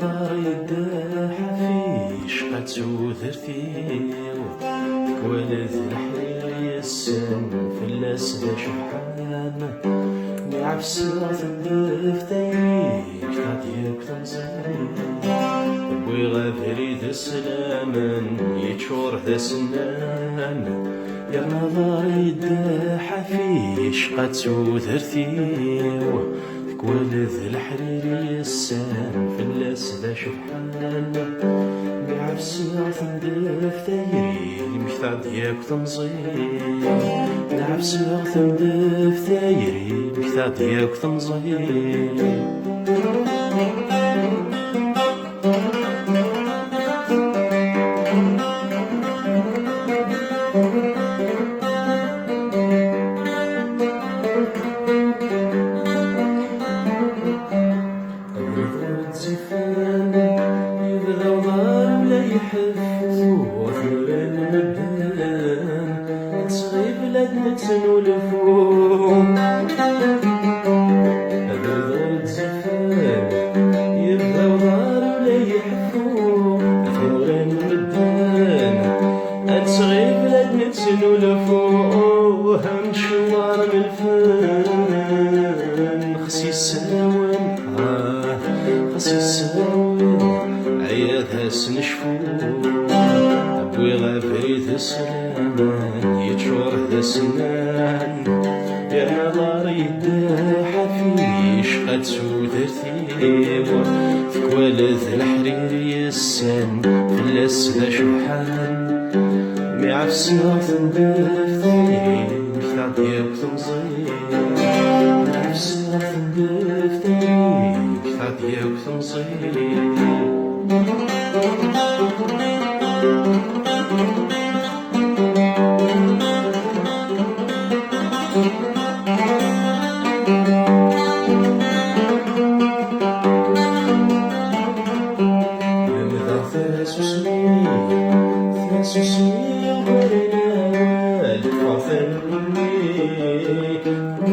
نظر يداح فيش قد ثرثيو ولد الحيل يسن في الأسد شحان نعفس ثندفتيك تعطيك تنزيل ويغفري ذا السلامن يتشور ذا سنان يا نظر يداح فيش قد ثرثيو ولد الحرير يسان في الأسد شحان نعفس ثندفتيك المحتاج ديالك تنزيل نعفس ثندفتيك المحتاج ديالك تنزيل يبدا ضار ولا يحفو وثمر المبان تصغي بلاد نتنولفو هذا ضار الزفان يبدا ضار ولا يحفو وثمر المبان تصغي بلاد نتنولفو هم شوار من الفن خسي السنوان خسي السنوان عيادها سنشفو أبوي غافري ذا السلامان يتشور ذا السنان يا نظر يداح فيش قد ثرثيو تكوالد الحرير يسان في الأسد شحان معفس ثندفتيك مفتاح ديالك تنزيل معفس ثندفتيك مفتاح ديالك تنزيل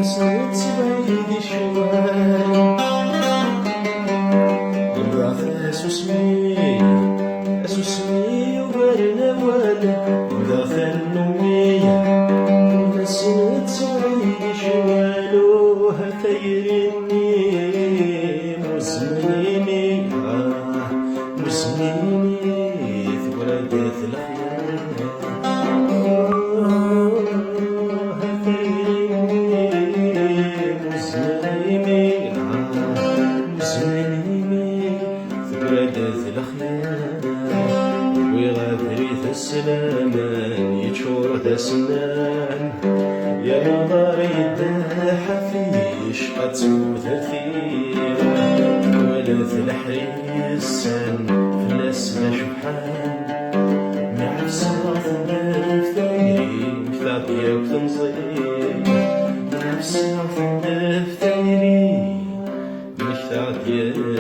نسيت بعيد شوال امرأة اسوسمي وبرنوال وذاث النمية نسيت بعيد شوال وهتيرني مزمنيني ثورات الخيال ويغفري ذا السلامان يتشور ذا سنان يا نظر يداح فيش قد ثرثيو ولد الحرير يسان في الأسد شحان نعفس ثندفتيك مفتاح ديالك تنزيل نعفس ثندفتيك مفتاح ديالك